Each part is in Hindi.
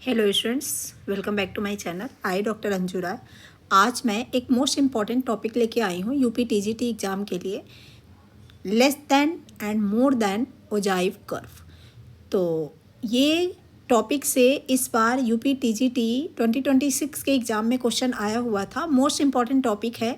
Hello students, welcome back to my channel. I doctor Anju Rai. आज मैं एक मोस्ट इम्पॉर्टेंट टॉपिक लेके आई हूँ यूपी टीजीटी एग्ज़ाम के लिए, less than and more than ogive curve. तो ये टॉपिक से इस बार यूपी टीजीटी 2026 के एग्ज़ाम में क्वेश्चन आया हुआ था। मोस्ट इम्पॉर्टेंट टॉपिक है,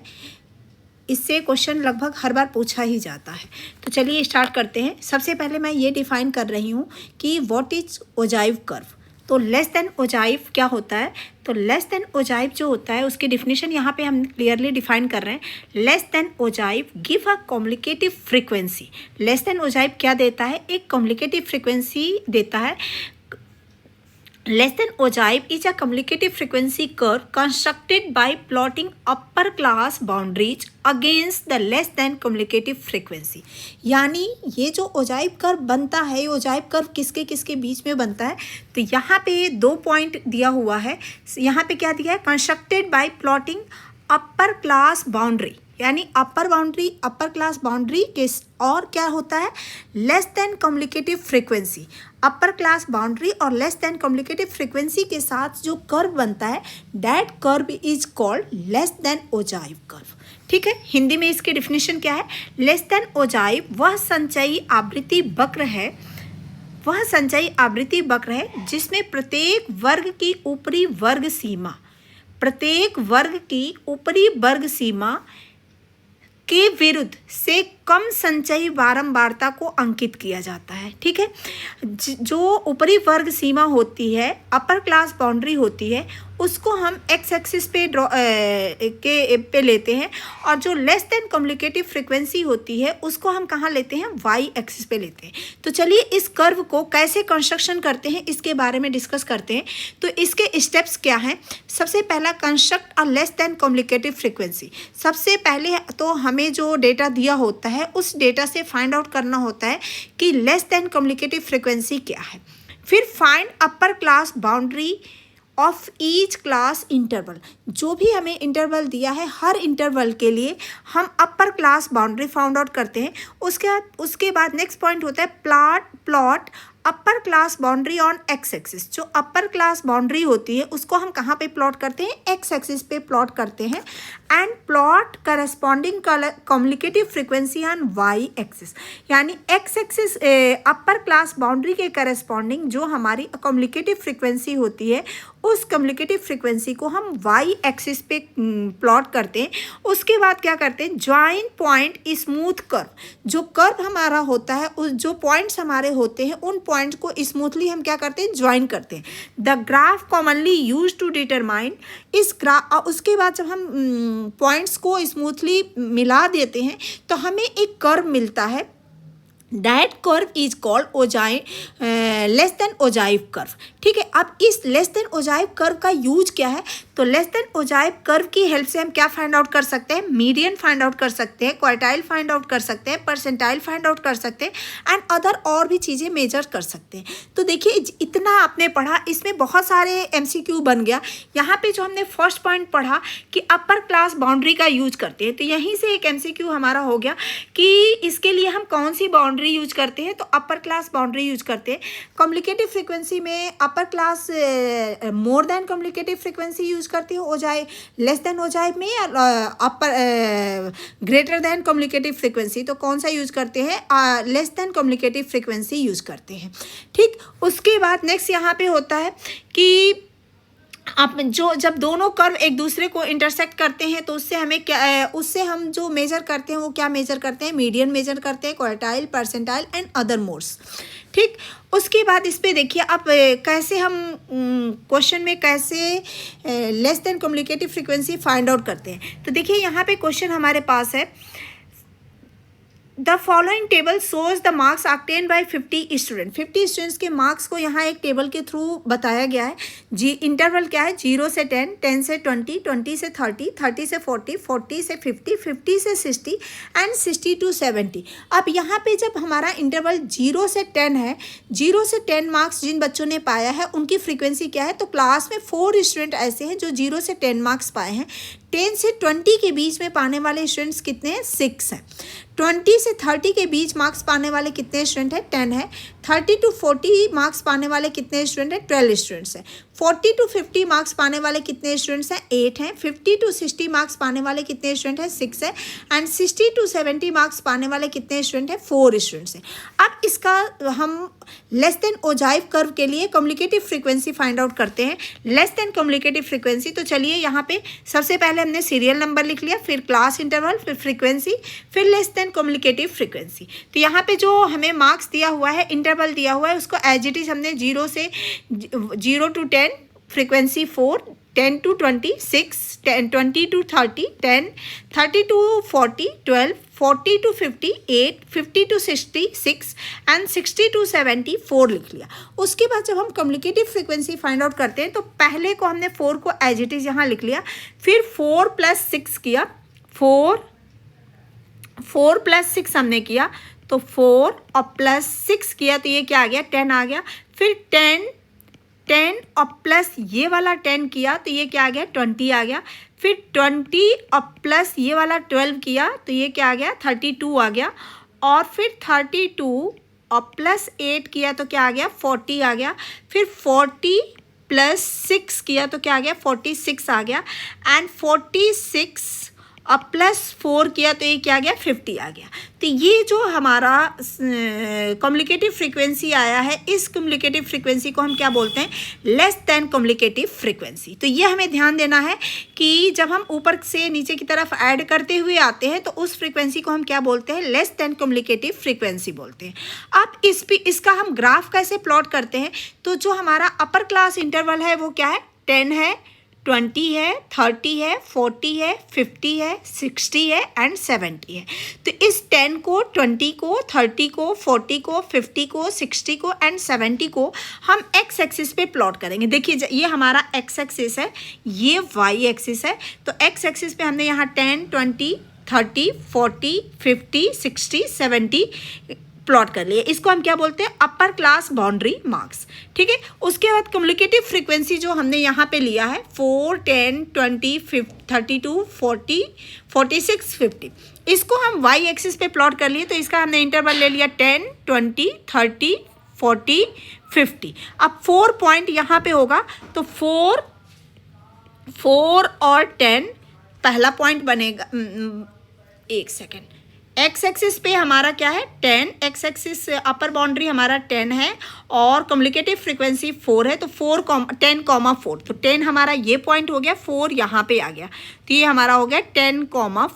इससे क्वेश्चन लगभग हर बार पूछा ही जाता है। तो चलिए स्टार्ट करते हैं। सबसे पहले मैं ये डिफ़ाइन कर रही हूँ कि व्हाट इज़ ओजाइव कर्व। तो लेस देन ओजाइव क्या होता है? तो लेस देन ओजाइव जो होता है उसकी डिफिनेशन यहाँ पे हम क्लियरली डिफाइन कर रहे हैं। Less than ogive give a communicative frequency. Less than ogive क्या देता है? एक कम्युनिकेटिव फ्रीक्वेंसी देता है। Less than ogive is a communicative frequency curve constructed by plotting upper class boundaries against the less than communicative frequency। यानी ये जो ओजाइव कर्व बनता है, ओजाइव कर्व किसके किसके बीच में बनता है? तो यहाँ पे 2 पॉइंट दिया हुआ है। यहाँ पे क्या दिया है? Constructed by plotting upper class boundary, यानी upper boundary, upper class boundary के और क्या होता है? Less than communicative frequency. Upper class boundary और लेस देन कम्युनिकेटिव फ्रीक्वेंसी के साथ जो कर्व बनता है, that curve is called less than ogive curve. ठीक है, हिंदी में इसकी डिफिनेशन क्या है? लेस देन ओजाइव वह संचयी आवृत्ति वक्र है, वह संचयी आवृत्ति वक्र है जिसमें प्रत्येक वर्ग की ऊपरी वर्ग सीमा, प्रत्येक वर्ग की ऊपरी वर्ग सीमा के विरुद्ध से कम संचयी बारंबारता को अंकित किया जाता है। ठीक है, जो ऊपरी वर्ग सीमा होती है, अपर क्लास बाउंड्री होती है, उसको हम एक्स एक्सिस पे पे लेते हैं, और जो लेस देन कम्युनिकेटिव फ्रीक्वेंसी होती है उसको हम कहाँ लेते हैं? वाई एक्सिस पे लेते हैं। तो चलिए इस कर्व को कैसे कंस्ट्रक्शन करते हैं इसके बारे में डिस्कस करते हैं। तो इसके स्टेप्स क्या हैं? सबसे पहला, construct a less than communicative frequency. सबसे पहले तो हमें जो डेटा दिया होता है उस डेटा से फाइंड आउट करना होता है कि लेस देन कम्युनिकेटिव फ्रीक्वेंसी क्या है। फिर find upper class boundary of each class interval. जो भी हमें इंटरवल दिया है, हर इंटरवल के लिए हम अपर क्लास बाउंड्री फाउंड आउट करते हैं। उसके बाद नेक्स्ट पॉइंट होता है plot upper class boundary on x axis. जो अपर क्लास बाउंड्री होती है उसको हम कहाँ पे प्लॉट करते हैं? एक्स एक्सिस पे प्लॉट करते हैं। And plot corresponding communicative frequency on y axis, यानी x axis upper class boundary के करस्पॉन्डिंग जो हमारी कम्युनिकेटिव फ्रीक्वेंसी होती है, उस कम्युनिकेटिव फ्रीक्वेंसी को हम वाई एक्सिस पे प्लॉट करते हैं। उसके बाद क्या करते हैं? Join point smooth curve. जो कर्व हमारा होता है, उस जो पॉइंट्स हमारे होते हैं, उन पॉइंट्स को स्मूथली हम क्या करते हैं? ज्वाइन करते हैं। The graph commonly use to determine इस ग्राफ। उसके बाद जब हम पॉइंट्स को स्मूथली मिला देते हैं तो हमें एक कर्व मिलता है। That curve is called ogive less than ogive curve. ठीक है, अब इस लेस देन ओजाइव कर्व का यूज क्या है? तो लेस देन ओजाइव कर्व की हेल्प से हम क्या फाइंड आउट कर सकते हैं? मीडियन फाइंड आउट कर सकते हैं, क्वार्टाइल फाइंड आउट कर सकते हैं, परसेंटाइल फाइंड आउट कर सकते हैं, एंड अदर और भी चीज़ें मेजर कर सकते हैं। तो देखिए, इतना आपने पढ़ा, इसमें बहुत सारे MCQ बन गया। यहाँ पे जो हमने फर्स्ट पॉइंट पढ़ा कि अपर क्लास बाउंड्री का यूज करते हैं, तो यहीं से एक MCQ हमारा हो गया कि इसके लिए हम कौन सी बाउंड्री यूज करते हैं? तो अपर क्लास बाउंड्री यूज करते हैं। कम्युनिकेटिव फ्रीक्वेंसी में अपर क्लास मोर देन कम्युनिकेटिव फ्रीक्वेंसी यूज करते हैं ओजाइव, लेस देन ओजाइव में अपर ग्रेटर देन कम्युनिकेटिव फ्रीक्वेंसी, तो कौन सा यूज करते हैं? Less than communicative frequency use करते हैं। ठीक, उसके बाद नेक्स्ट यहाँ पे होता है कि आप जब दोनों कर्व एक दूसरे को इंटरसेक्ट करते हैं तो उससे हमें क्या, उससे हम जो मेजर करते हैं वो क्या मेजर करते हैं? मीडियन मेजर करते हैं, quartile, percentile and other modes. ठीक, उसके बाद इस पे देखिए आप कैसे हम क्वेश्चन में कैसे less than communicative frequency find out करते हैं। तो देखिए यहाँ पे क्वेश्चन हमारे पास है, the following table shows the marks obtained by 50 student. 50 students के मार्क्स को यहाँ एक टेबल के थ्रू बताया गया है। इंटरवल क्या है? 0 से 10, 10 से 20, 20 से 30, 30 से 40, 40 से 50, 50 से 60 एंड 60 to 70। अब यहाँ पे जब हमारा इंटरवल 0 से 10 है, 0 से 10 मार्क्स जिन बच्चों ने पाया है उनकी फ्रीक्वेंसी क्या है? तो क्लास में 4 स्टूडेंट ऐसे हैं जो 0 से 10 मार्क्स पाए हैं। 10 से 20 के बीच में पाने वाले स्टूडेंट्स कितने हैं? 6 हैं। 20 से 30 के बीच मार्क्स पाने वाले कितने स्टूडेंट हैं? 10 है। 30 to 40 मार्क्स पाने वाले कितने स्टूडेंट हैं? 12 स्टूडेंट्स हैं। 40 to 50 मार्क्स पाने वाले कितने स्टूडेंट्स हैं? 8 हैं। 50 to 60 मार्क्स पाने वाले कितने स्टूडेंट हैं? 6 है। एंड 60 to 70 मार्क्स पाने वाले कितने स्टूडेंट हैं? 4 स्टूडेंट्स हैं। अब इसका हम लेस देन ओजाइव कर्व के लिए कम्युनिकेटिव फ्रीक्वेंसी फाइंड आउट करते हैं। लेस देन कम्युनिकेटिव फ्रीक्वेंसी, तो चलिए यहाँ पे सबसे पहले हमने सीरियल नंबर लिख लिया, फिर क्लास इंटरवल, फिर फ्रीक्वेंसी, फिर लेस देन कम्युनिकेटिव फ्रीक्वेंसी। तो यहाँ पे जो हमें मार्क्स दिया हुआ है, इंटरवल दिया हुआ है, उसको एज इट इज हमने 0 to 10, frequency 4, 10 to 20 6, 20 to 30 10, 30 to 40 12, 40 to 50 8, 50 to 60 6 and 60 to 70 4 लिख लिया। उसके बाद जब हम कम्युनिकेटिव फ्रीक्वेंसी फाइंड आउट करते हैं तो पहले को हमने 4 को एज इट इज यहाँ लिख लिया, फिर 4 + 6 किया, 4 + 6 हमने किया, तो 4 और +6 किया तो ये क्या आ गया? 10 आ गया। फिर 10 और प्लस ये वाला 10 किया तो ये क्या आ गया? 20 आ गया। फिर 20 और प्लस ये वाला 12 किया तो ये क्या आ गया? 32 आ गया। और फिर 32 और प्लस 8 किया तो क्या आ गया? 40 आ गया। फिर 40 + 6 किया तो क्या आ गया? 46 आ गया। एंड 46 और +4 किया तो ये क्या आ गया? 50 आ गया। तो ये जो हमारा कम्युनिकेटिव फ्रीक्वेंसी आया है, इस कम्युनिकेटिव फ्रीक्वेंसी को हम क्या बोलते हैं? Less than communicative frequency. तो ये हमें ध्यान देना है कि जब हम ऊपर से नीचे की तरफ ऐड करते हुए आते हैं तो उस फ्रीक्वेंसी को हम क्या बोलते हैं? लेस देन कम्युनिकेटिव फ्रीक्वेंसी बोलते हैं। अब इसका हम ग्राफ कैसे प्लॉट करते हैं? तो जो हमारा अपर क्लास इंटरवल है वो क्या है? 10 है, 20 है, 30 है, 40 है, 50 है, 60 है एंड 70 है। तो इस 10 को, 20 को, 30 को, 40 को, 50 को, 60 को एंड 70 को हम एक्स एक्सिस पे प्लॉट करेंगे। देखिए ये हमारा एक्स एक्सिस है, ये वाई एक्सिस है। तो एक्स एक्सिस पे हमने यहाँ 10, 20, 30, 40, 50, 60, 70 प्लॉट कर लिए। इसको हम क्या बोलते हैं? अपर क्लास बाउंड्री मार्क्स। ठीक है। उसके बाद कम्युनिकेटिव फ्रीक्वेंसी जो हमने यहाँ पे लिया है 4, 10, 20, 32, 40, 46, 50, इसको हम वाई एक्सिस पे प्लॉट कर लिए। तो इसका हमने इंटरवल ले लिया 10, 20, 30, 40, 50। अब 4 पॉइंट यहाँ पे होगा तो 4 और 10 पहला पॉइंट बनेगा। एक सेकेंड, एक्स एक्सिस पे हमारा क्या है? 10। एक्स एक्सिस अपर बाउंड्री हमारा 10 है और कम्युनिकेटिव फ्रीक्वेंसी 4 है। तो 10, 4, तो 10 हमारा ये पॉइंट हो गया, 4 यहाँ पे आ गया, तो ये हमारा हो गया 10,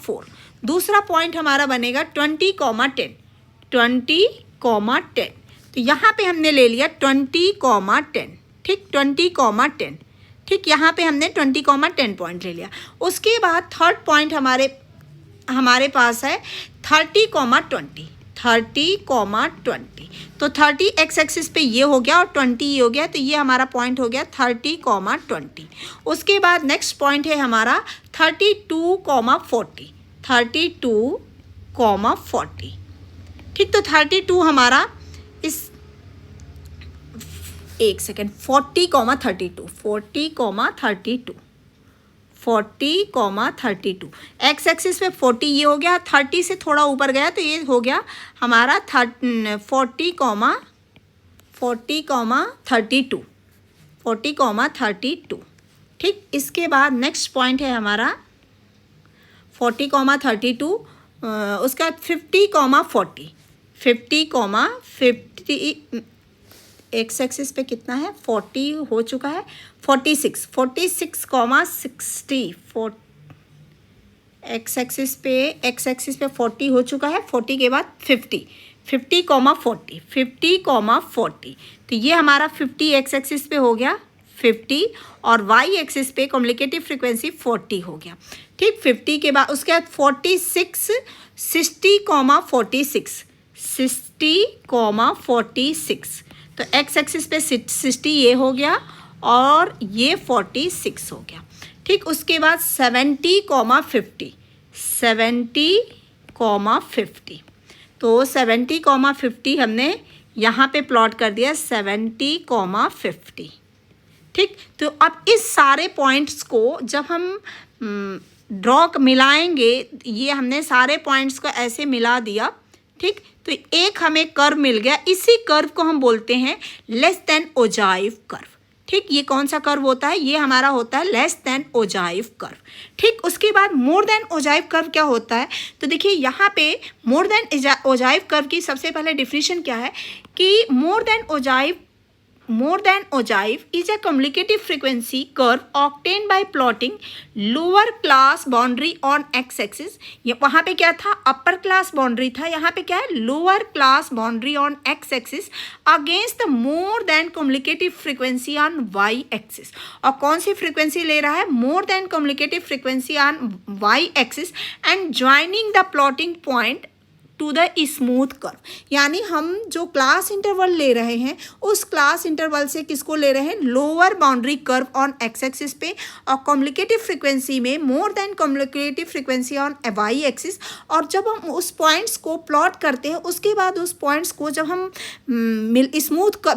4। दूसरा पॉइंट हमारा बनेगा 20, 10, 20, 10। तो यहाँ पे हमने ले लिया 20, 10, ठीक, 20, 10, ठीक, यहाँ पे हमने 20, 10 पॉइंट ले लिया। उसके बाद थर्ड पॉइंट हमारे पास है 30, 20, 30, 20। तो 30 एक्स एक्सिस पे ये हो गया और 20 ये हो गया, तो ये हमारा पॉइंट हो गया 30, 20। उसके बाद नेक्स्ट पॉइंट है हमारा 32, 40, 32, 40, ठीक। तो 32 हमारा इस, एक सेकेंड, 40, 32, 40, 32, 40, 32। एक्स एक्सिस पे 40 ये हो गया, 30 से थोड़ा ऊपर गया तो ये हो गया हमारा 40, 32, 40, 32, ठीक। इसके बाद नेक्स्ट पॉइंट है हमारा 40, 32, उसका 50, 40, 50, 50। एक्स एक्सिस पे कितना है? 40 हो चुका है, 46, 60, एक्स एक्सिस पे 40 हो चुका है। 40 के बाद 50, 40, 50, 40। तो ये हमारा 50 एक्स एक्सिस पे हो गया 50 और वाई एक्सिस पे कम्युनिकेटिव फ्रीक्वेंसी 40 हो गया, ठीक। 50 के बाद उसके बाद 46, 60, 46, 60, 46। तो एक्स एक्सिस पे 60 ये हो गया और ये 46 हो गया, ठीक। उसके बाद 70, 50, 70, 50। तो 70, 50 हमने यहाँ पे प्लॉट कर दिया 70, 50, ठीक। तो अब इस सारे पॉइंट्स को जब हम ड्रॉ मिलाएंगे, ये हमने सारे पॉइंट्स को ऐसे मिला दिया, ठीक, तो एक हमें कर्व मिल गया, इसी कर्व को हम बोलते हैं लेस देन ओजाइव कर्व। ठीक, ये कौन सा कर्व होता है? ये हमारा होता है लेस देन ओजाइव कर्व। ठीक, उसके बाद मोर देन ओजाइव कर्व क्या होता है? तो देखिए यहाँ पे मोर देन ओजाइव कर्व की सबसे पहले डिफिनीशन क्या है कि more than ogive is a cumulative frequency curve obtained by plotting lower class boundary on x-axis। ये वहाँ पे क्या था? अपर क्लास बाउंड्री था, यहाँ पे क्या है? Lower class boundary on x-axis against the more than communicative frequency on y-axis। और कौन सी फ्रीक्वेंसी ले रहा है? मोर than communicative frequency on y-axis and joining the plotting point two the smooth curve. यानी हम जो क्लास इंटरवल ले रहे हैं उस क्लास इंटरवल से किसको ले रहे हैं? Lower boundary curve on x axis पे, और कम्युनिकेटिव फ्रीक्वेंसी में more than communicative frequency on y axis. और जब हम उस पॉइंट्स को प्लॉट करते हैं उसके बाद उस पॉइंट्स को जब हम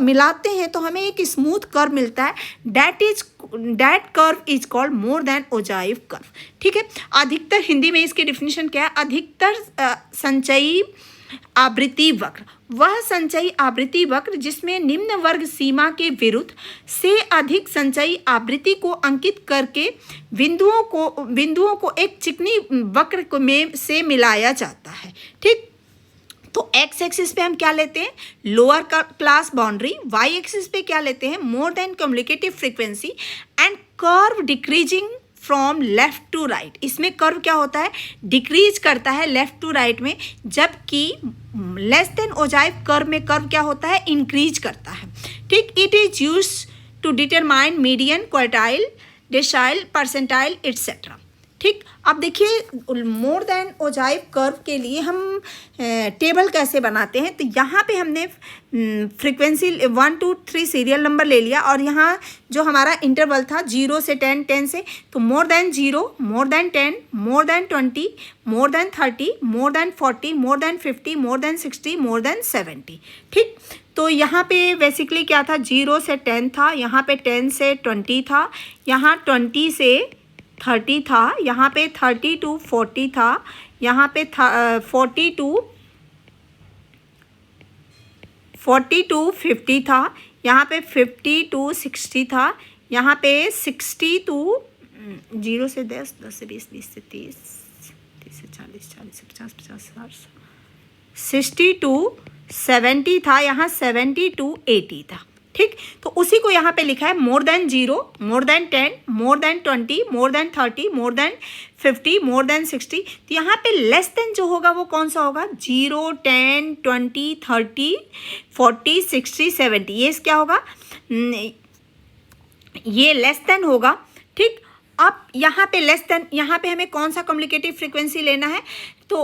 मिलाते हैं तो हमें एक स्मूथ कर्व मिलता है। That curve is called more than ogive curve. ठीक है, अधिकतर हिंदी में इसकी डिफिनीशन क्या है? अधिकतर संचयी आवृत्ति वक्र, वह संचयी आवृत्ति वक्र जिसमें निम्न वर्ग सीमा के विरुद्ध से अधिक संचयी आवृत्ति को अंकित करके बिंदुओं को एक चिकनी वक्र में से मिलाया जाता है। ठीक, तो एक्स एक्सिस पे हम क्या लेते हैं? Lower class boundary. Y axis पे क्या लेते हैं? More than communicative frequency and curve decreasing from left to right. इसमें कर्व क्या होता है? डिक्रीज करता है लेफ्ट टू राइट में, जबकि लेस देन ओजाइव कर्व में कर्व क्या होता है? इंक्रीज करता है। ठीक, it is use to determine median, quartile, decile, percentile etcetera. ठीक, अब देखिए मोर देन ओजाइव कर्व के लिए हम टेबल कैसे बनाते हैं। तो यहाँ पे हमने फ्रीक्वेंसी 1 2 3 सीरियल नंबर ले लिया, और यहाँ जो हमारा इंटरवल था 0 से 10, 10 से, तो more than 0, more than 10, more than 20, more than 30, more than 40, more than 50, more than 60, more than 70। ठीक, तो यहाँ पे बेसिकली क्या था? 0 से 10 था, यहाँ पे 10 से 20 था, यहाँ 20 से 30 था, यहाँ पे 30 to 40 था, यहाँ पे 40 to 50 था, यहाँ पे 50 to 60 था, यहाँ पे 60 to 0 से 10, 10 से 20, 20 से 30, 30 से 40, 40 से 50, 50 से 60 to 70 था, यहाँ 70 to 80 था। ठीक, तो उसी को यहाँ पे लिखा है more than 0, more than 10, more than 20, more than 30, more than 50, more than 60। तो यहाँ पे लेस देन जो होगा वो कौन सा होगा? 0, 10, 20, 30, 40, 60, 70। ये क्या होगा? ये लेस देन होगा। ठीक, अब यहाँ पे लेस देन, यहाँ पे हमें कौन सा कम्युनिकेटिव फ्रीक्वेंसी लेना है? तो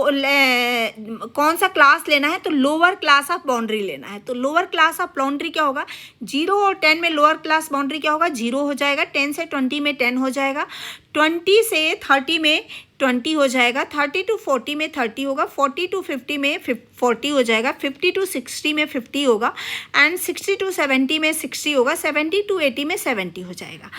कौन सा क्लास लेना है? तो लोअर क्लास ऑफ बाउंड्री लेना है। तो लोअर क्लास ऑफ बाउंड्री क्या होगा? 0 और 10 में लोअर क्लास बाउंड्री क्या होगा? 0 हो जाएगा, 10 से 20 में 10 हो जाएगा, 20 से 30 में 20 हो जाएगा, 30 to 40 में 30 होगा, 40 to 50 में 40 हो जाएगा, 50 to 60 में 50 होगा, एंड 60 to 70 में 60 होगा, 70 to 80 में 70 हो जाएगा।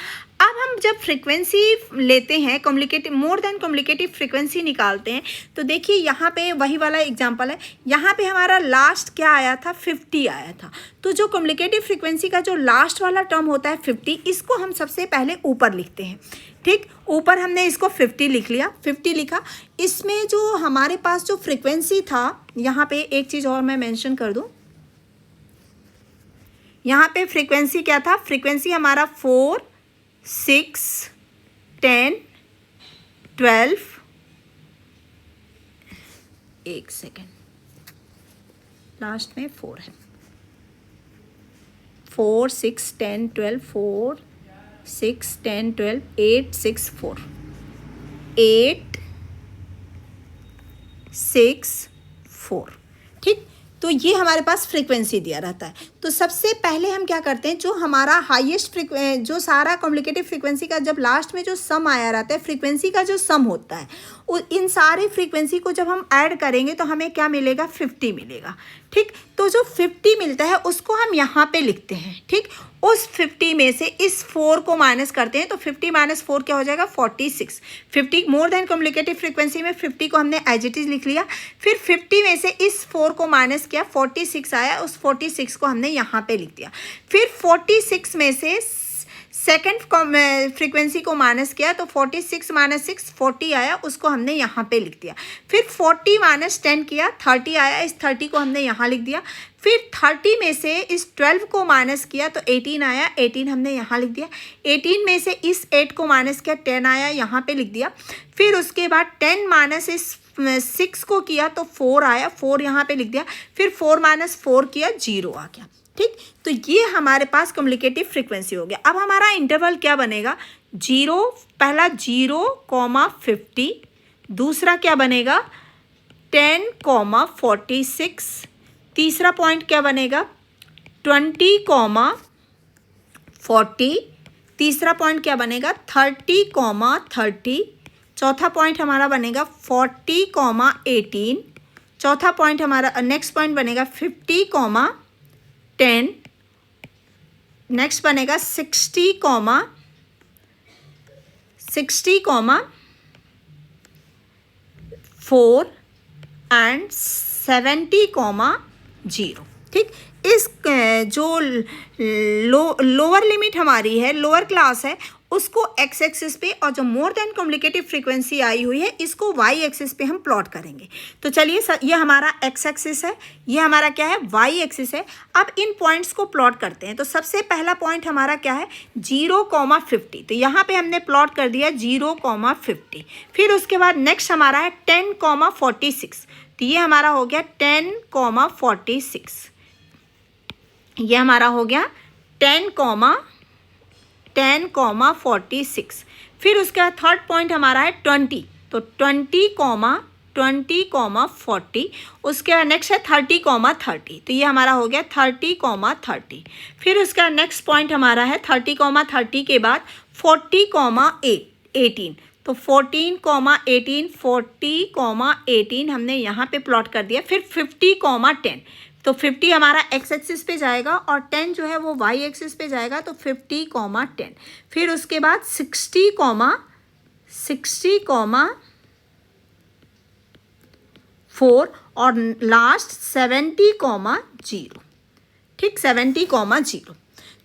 अब हम जब फ्रीक्वेंसी लेते हैं, कम्युनिकेटिव मोर देन कम्युनिकेटिव फ्रीक्वेंसी निकालते हैं, तो देखिए यहाँ पे वही वाला एग्जांपल है। यहाँ पे हमारा लास्ट क्या आया था? 50 आया था। तो जो कम्युनिकेटिव फ्रीक्वेंसी का जो लास्ट वाला टर्म होता है 50, इसको हम सबसे पहले ऊपर लिखते हैं। ठीक, ऊपर हमने इसको 50 लिख लिया, 50 लिखा। इसमें जो हमारे पास जो फ्रीक्वेंसी था, यहाँ पे एक चीज़ और मैं मेंशन कर दूँ, यहाँ पे फ्रीक्वेंसी क्या था? फ्रीक्वेंसी हमारा 4, 6, 10, 12, एक सेकेंड, लास्ट में 4 है। 4, 6, 10, 12, 4, 6, 10, 12, 8, 6, 4, 8, 6, 4। ठीक, तो ये हमारे पास फ्रीक्वेंसी दिया रहता है। तो सबसे पहले हम क्या करते हैं, जो हमारा हाईएस्ट जो सारा कम्युनिकेटिव फ्रीक्वेंसी का जब लास्ट में जो सम आया रहता है, फ्रीक्वेंसी का जो सम होता है, इन सारी फ्रीक्वेंसी को जब हम ऐड करेंगे तो हमें क्या मिलेगा? 50 मिलेगा। ठीक, तो जो 50 मिलता है उसको हम यहाँ पे लिखते हैं, ठीक। उस 50 में से इस 4 को माइनस करते हैं, तो 50 माइनस 4 क्या हो जाएगा 46। 50 मोर देन कम्युनिकेटिव फ्रीक्वेंसी में 50 को हमने एज इट इज लिख लिया। फिर 50 में से इस 4 को माइनस किया, 46 आया, उस 46 को हमने यहाँ पे लिख दिया। फिर 46 में से सेकेंड फ्रीक्वेंसी को माइनस किया, तो 46 माइनस 6 40 आया, उसको हमने यहाँ पे लिख दिया। फिर 40 माइनस 10 किया, 30 आया, इस 30 को हमने यहाँ लिख दिया। फिर 30 में से इस 12 को माइनस किया, तो 18 आया, 18 हमने यहाँ लिख दिया। 18 में से इस 8 को माइनस किया, 10 आया, यहाँ पे लिख दिया। फिर उसके बाद 10 माइनस इस 6 को किया, तो 4 आया, 4 यहाँ पे लिख दिया। फिर 4 माइनस 4 किया, 0 आ गया, ठीक। तो ये हमारे पास कम्युनिकेटिव फ्रीक्वेंसी हो गया। अब हमारा इंटरवल क्या बनेगा, 0, पहला 0,50, दूसरा क्या बनेगा 10,46, तीसरा पॉइंट क्या बनेगा 20,40, तीसरा पॉइंट क्या बनेगा 30,30, चौथा पॉइंट हमारा बनेगा 40,18, चौथा पॉइंट हमारा नेक्स्ट पॉइंट बनेगा 50,10, नेक्स्ट बनेगा 60,4 एंड 70,0, ठीक। इस जो लोअर लिमिट हमारी है, लोअर क्लास है, उसको एक्स एक्सिस पे, और जो मोर देन कम्युनिकेटिव फ्रीक्वेंसी आई हुई है इसको वाई एक्सिस पे हम प्लॉट करेंगे। तो चलिए ये हमारा एक्स एक्सिस है, ये हमारा क्या है वाई एक्सिस है। अब इन पॉइंट्स को प्लॉट करते हैं। तो सबसे पहला पॉइंट हमारा क्या है 0,50, तो यहाँ पे हमने प्लॉट कर दिया 0,50। फिर उसके बाद नेक्स्ट हमारा है 10,46, तो ये हमारा हो गया 10,46, ये हमारा हो गया 10,46। फिर उसका थर्ड पॉइंट हमारा है 20, तो 20,40। उसके बाद नेक्स्ट है 30,30, तो ये हमारा हो गया 30,30। फिर उसका नेक्स्ट पॉइंट हमारा है 30,30 के बाद 40,18, तो 40,18 हमने यहाँ पे प्लॉट कर दिया। फिर 50,10, तो 50 हमारा एक्स एक्सिस पे जाएगा और 10 जो है वो वाई एक्सिस पे जाएगा, तो 50,10। फिर उसके बाद 60,4 और लास्ट 70,0, ठीक 70,0।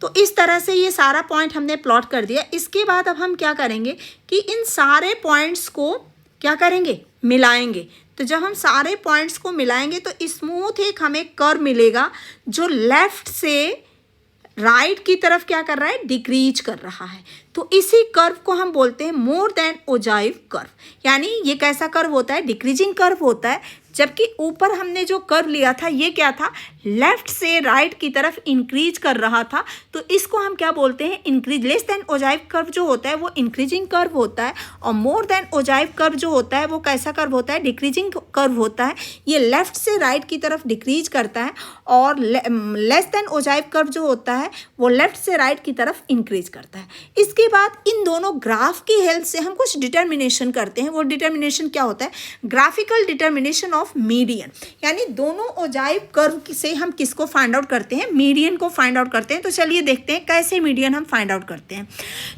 तो इस तरह से ये सारा पॉइंट हमने प्लॉट कर दिया। इसके बाद अब हम क्या करेंगे कि इन सारे पॉइंट्स को क्या करेंगे मिलाएंगे। तो जब हम सारे पॉइंट्स को मिलाएंगे तो स्मूथ एक हमें कर्व मिलेगा जो लेफ्ट से राइट की तरफ क्या कर रहा है डिक्रीज कर रहा है। तो इसी कर्व को हम बोलते हैं मोर देन ओजाइव कर्व। यानी ये कैसा कर्व होता है डिक्रीजिंग कर्व होता है, जबकि ऊपर हमने जो कर्व लिया था ये क्या था लेफ्ट से राइट की तरफ इंक्रीज कर रहा था। तो इसको हम क्या बोलते हैं increase. Less than ogive curve जो होता है वो इंक्रीजिंग कर्व होता है, और मोर देन ओजाइव कर्व जो होता है वो कैसा कर्व होता है डिक्रीजिंग कर्व होता है। ये लेफ्ट से राइट की तरफ डिक्रीज करता है, और लेस देन ओजाइव कर्व जो होता है वो लेफ्ट से राइट की तरफ इंक्रीज करता है। इसके बाद इन दोनों ग्राफ की हेल्प से हम कुछ डिटर्मिनेशन करते हैं। वो डिटर्मिनेशन क्या होता है ग्राफिकल डिटर्मिनेशन ऑफ मीडियन। यानी दोनों ओजाइव कर्व से हम किसको फाइंड आउट करते हैं मीडियन को फाइंड आउट करते हैं। तो चलिए देखते हैं कैसे मीडियन हम फाइंड आउट करते हैं।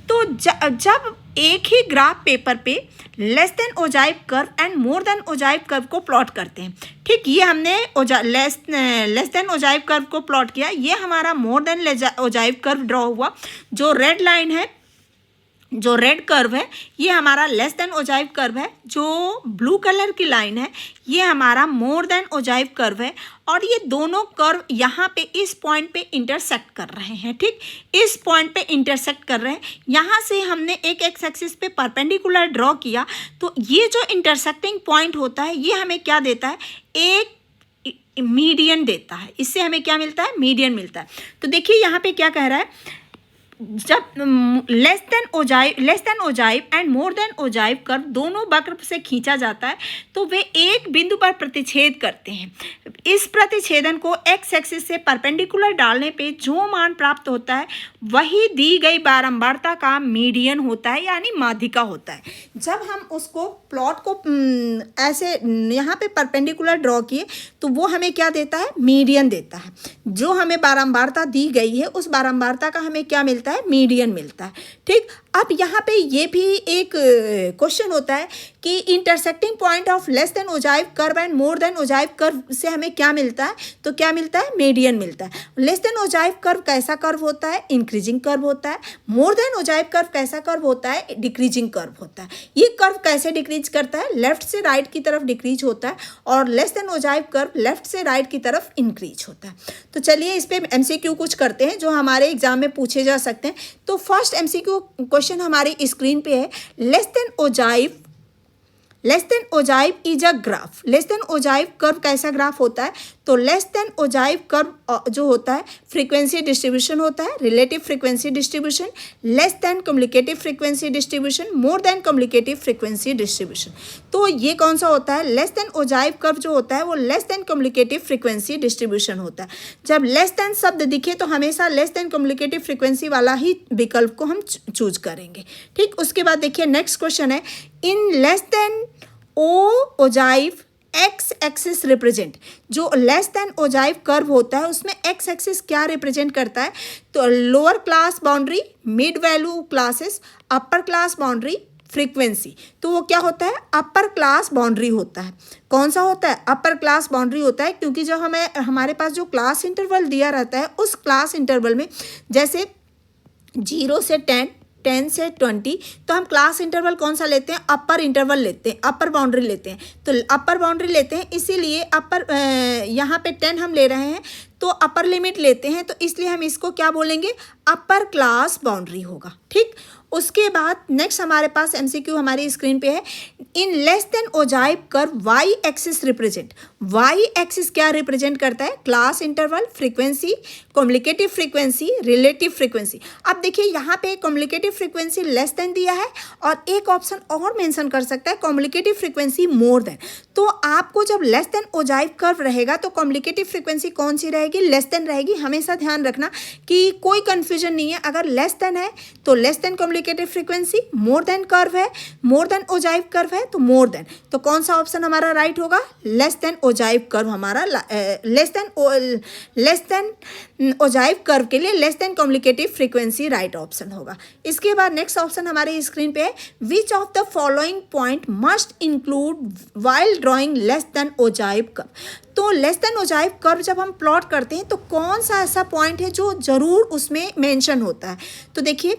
तो जब एक ही ग्राफ पेपर पे less than ogive curve and more than ogive curve को प्लॉट करते हैं, ठीक। ये हमने लेस देन ओजाइव कर्व को प्लॉट किया, ये हमारा मोर देन ओजाइव कर्व ड्रॉ हुआ। जो रेड लाइन है जो रेड कर्व है ये हमारा लेस देन ओजाइव कर्व है, जो ब्लू कलर की लाइन है ये हमारा मोर देन ओजाइव कर्व है, और ये दोनों कर्व यहाँ पे इस पॉइंट पे इंटरसेक्ट कर रहे हैं, ठीक। इस पॉइंट पे इंटरसेक्ट कर रहे हैं। यहाँ से हमने एक एक्स एक्सिस पे परपेंडिकुलर ड्रॉ किया, तो ये जो इंटरसेक्टिंग पॉइंट होता है ये हमें क्या देता है एक मीडियन देता है। इससे हमें क्या मिलता है मीडियन मिलता है। तो देखिए यहाँ पे क्या कह रहा है जब less than ogive and more than ogive curve दोनों वक्र से खींचा जाता है तो वे एक बिंदु पर प्रतिच्छेद करते हैं। इस प्रतिच्छेदन को एक्स एक्सिस से परपेंडिकुलर डालने पे जो मान प्राप्त होता है वही दी गई बारंबारता का मीडियन होता है, यानी माध्यिका होता है। जब हम उसको प्लॉट को ऐसे यहाँ पे परपेंडिकुलर ड्रॉ किए तो वो हमें क्या देता है, मीडियन देता है। जो हमें बारंबारता दी गई है उस बारंबारता का हमें क्या मिलता है, मीडियन मिलता है। ठीक, अब यहाँ पे ये भी एक क्वेश्चन होता है कि intersecting point of less than ogive curve and more than ogive curve से हमें क्या मिलता है, तो क्या मिलता है, मीडियन मिलता है। लेस देन ओजाइव कर्व कैसा कर्व होता है, इंक्रीजिंग कर्व होता है। मोर देन ओजाइव कर्व कैसा कर्व होता है, डिक्रीजिंग कर्व होता है। ये कर्व कैसे डिक्रीज करता है, लेफ्ट से राइट की तरफ डिक्रीज होता है, और less than ogive curve left से राइट की तरफ इंक्रीज होता है। तो चलिए इस पर MCQ कुछ करते हैं जो हमारे एग्जाम में पूछे जा सकते हैं। तो फर्स्ट MCQ क्वेश्चन हमारी स्क्रीन पे है, less than ogive is a graph. Less than ogive curve कैसा ग्राफ होता है, तो लेस देन ओजाइव कर्व जो होता है फ्रीक्वेंसी डिस्ट्रीब्यूशन होता है, relative frequency distribution, less than communicative frequency distribution, मोर देन कम्युनिकेटिव फ्रीक्वेंसी डिस्ट्रीब्यूशन। तो ये कौन सा होता है, लेस देन ओजाइव कर्व जो होता है वो less than communicative frequency distribution होता है। जब लेस देन शब्द दिखे तो हमेशा लेस देन कम्युनिकेटिव फ्रीक्वेंसी वाला ही विकल्प को हम चूज करेंगे। ठीक, उसके बाद देखिए नेक्स्ट क्वेश्चन है, in less than ogive x axis represent. जो लेस देन ओजाइव कर्व होता है उसमें एक्स एक्सिस क्या रिप्रेजेंट करता है, तो lower class boundary, mid value classes, अपर क्लास बाउंड्री, फ्रीक्वेंसी। तो वो क्या होता है, अपर क्लास बाउंड्री होता है। कौन सा होता है, अपर क्लास बाउंड्री होता है, क्योंकि जब हमारे पास जो क्लास इंटरवल दिया रहता है उस क्लास इंटरवल में जैसे 0 से 10 से 20, तो हम क्लास इंटरवल कौन सा लेते हैं, अपर इंटरवल लेते हैं, अपर बाउंड्री लेते हैं। तो अपर बाउंड्री लेते हैं, इसीलिए अपर यहाँ पे 10 हम ले रहे हैं तो अपर लिमिट लेते हैं, तो इसलिए हम इसको क्या बोलेंगे, अपर क्लास बाउंड्री होगा। ठीक, उसके बाद नेक्स्ट हमारे पास MCQ हमारी स्क्रीन पे है, in less than ogive curve y axis represent. Y axis क्या रिप्रेजेंट करता है, class interval, frequency, communicative frequency, relative frequency. अब देखिए यहाँ पे कम्युनिकेटिव फ्रीक्वेंसी लेस देन दिया है और एक ऑप्शन और मेंशन कर सकता है कम्युनिकेटिव फ्रीक्वेंसी मोर देन। तो आपको जब लेस देन ओजाइव कर्व रहेगा तो कम्युनिकेटिव फ्रीक्वेंसी कौन सी रहेगी, लेस देन रहेगी। हमेशा ध्यान रखना कि कोई कंफ्यूजन नहीं है, अगर लेस देन है तो less than communicative frequency, more than curve है, मोर देन ओजाइव कर्व है तो मोर देन। तो कौन सा ऑप्शन हमारा राइट होगा, लेस देन ओजाइव कर्व हमारा लेस देन ओजाइव कर्व के लिए less than communicative frequency right option होगा। इसके बाद नेक्स्ट ऑप्शन हमारे स्क्रीन पे है, which of the following point must include while drawing less than ogive curve. तो लेस देन ओजाइव कर्व जब हम प्लॉट करते हैं तो कौन सा ऐसा पॉइंट है जो जरूर उसमें मेंशन होता है। तो देखिए,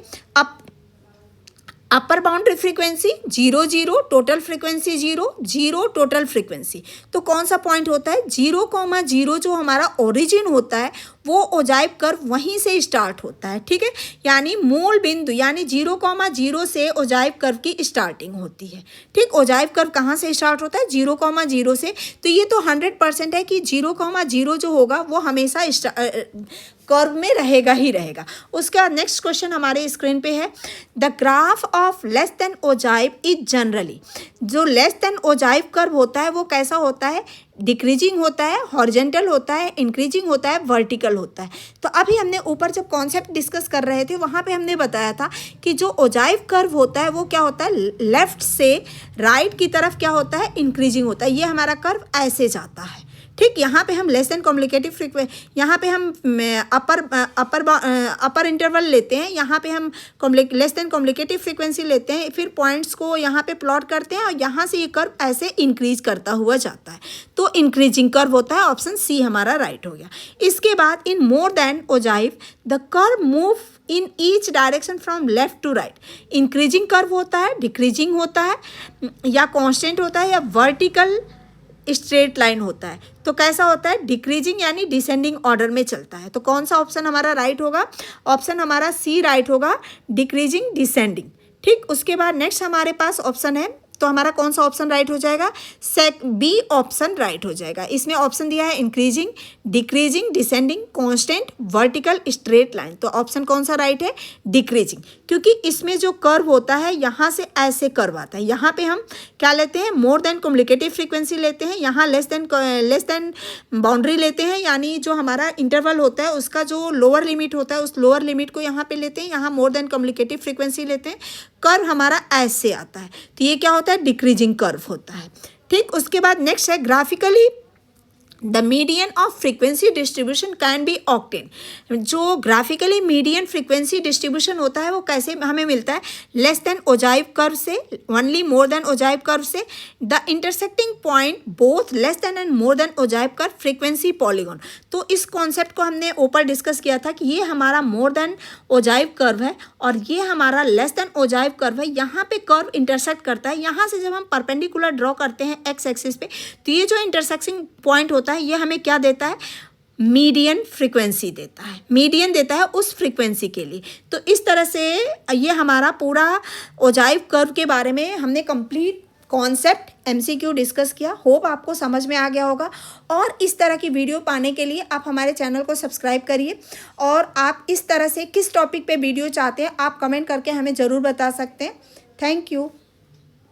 अपर boundary frequency 0 0, total frequency 0 0, total frequency. तो कौन सा पॉइंट होता है, 0,0 जो हमारा ओरिजिन होता है वो ओजाइव कर्व वहीं से स्टार्ट होता है। ठीक है, यानी मूल बिंदु यानी 0,0 से ओजाइव कर्व की स्टार्टिंग होती है। ठीक, ओजाइव कर्व कहाँ से स्टार्ट होता है, 0,0 से। तो ये तो 100% है कि 0,0 जो होगा वो हमेशा कर्व में रहेगा ही रहेगा। उसके बाद नेक्स्ट क्वेश्चन हमारे स्क्रीन पे है, the graph of less than ogive is generally. जो लेस देन ओजाइव कर्व होता है वो कैसा होता है, डिक्रीजिंग होता है, हॉरिजेंटल होता है, इंक्रीजिंग होता है, वर्टिकल होता है। तो अभी हमने ऊपर जब कॉन्सेप्ट डिस्कस कर रहे थे वहाँ पे हमने बताया था कि जो ओजाइव कर्व होता है वो क्या होता है, लेफ्ट से राइट की तरफ क्या होता है, इंक्रीजिंग होता है। ये हमारा कर्व ऐसे जाता है। ठीक, यहाँ पे हम लेस देन कम्युनिकेटिव फ्रीक्वेंसी, यहाँ पे हम अपर इंटरवल लेते हैं, यहाँ पे हम लेस देन कम्युनिकेटिव फ्रीक्वेंसी लेते हैं, फिर पॉइंट्स को यहाँ पे प्लॉट करते हैं और यहाँ से ये कर्व ऐसे इंक्रीज करता हुआ जाता है। तो इंक्रीजिंग कर्व होता है, ऑप्शन सी हमारा राइट हो गया। इसके बाद in more than ogive the curve move in each direction from left to right. Increasing curve होता है, डिक्रीजिंग होता है, या कॉन्स्टेंट होता है, या वर्टिकल स्ट्रेट लाइन होता है। तो कैसा होता है, डिक्रीजिंग यानी डिसेंडिंग ऑर्डर में चलता है। तो कौन सा ऑप्शन हमारा राइट होगा, ऑप्शन हमारा सी राइट होगा, डिक्रीजिंग डिसेंडिंग। ठीक, उसके बाद नेक्स्ट हमारे पास ऑप्शन है, तो हमारा कौन सा ऑप्शन राइट हो जाएगा? बी ऑप्शन राइट हो जाएगा। इसमें ऑप्शन दिया है increasing, decreasing, descending, constant, vertical, straight line. तो ऑप्शन कौन सा राइट है? डिक्रीजिंग, क्योंकि इसमें जो कर्व होता है यहाँ से ऐसे कर्व आता है। यहाँ पे हम क्या लेते हैं? मोर देन कम्युनिकेटिव फ्रीक्वेंसी लेते हैं, यहाँ लेस देन बाउंड्री लेते हैं, यानी जो हमारा इंटरवल होता है उसका जो लोअर लिमिट होता है उस लोअर लिमिट को यहाँ पे लेते हैं, यहाँ मोर देन कम्युनिकेटिव फ्रीक्वेंसी लेते हैं। कर्व हमारा ऐसे आता है, तो ये क्या होता है? डिक्रीजिंग कर्व होता है। ठीक, उसके बाद नेक्स्ट है graphically the median of frequency distribution can be obtain. जो ग्राफिकली मीडियन फ्रीक्वेंसी डिस्ट्रीब्यूशन होता है वो कैसे हमें मिलता है? लेस देन ओजाइव कर्व से, only more than ogive curve से, the intersecting point both less than and more than ogive curve, frequency polygon. तो इस कॉन्सेप्ट को हमने ऊपर डिस्कस किया था कि ये हमारा मोर देन ओजाइव कर्व है और ये हमारा लेस देन ओजाइव कर्व है। यहाँ पे कर्व इंटरसेक्ट करता है, यहाँ से जब हम परपेंडिकुलर ड्रॉ करते हैं एक्स एक्सिस पे, तो ये जो इंटरसेक्टिंग पॉइंट होता है ये हमें क्या देता है? मीडियन फ्रीक्वेंसी देता है, मीडियन देता है उस फ्रीक्वेंसी के लिए। तो इस तरह से ये हमारा पूरा ओजाइव कर्व के बारे में हमने कंप्लीट कॉन्सेप्ट एमसीक्यू डिस्कस किया। होप आपको समझ में आ गया होगा। और इस तरह की वीडियो पाने के लिए आप हमारे चैनल को सब्सक्राइब करिए, और आप इस तरह से किस टॉपिक पे वीडियो चाहते हैं आप कमेंट करके हमें ज़रूर बता सकते हैं। Thank you.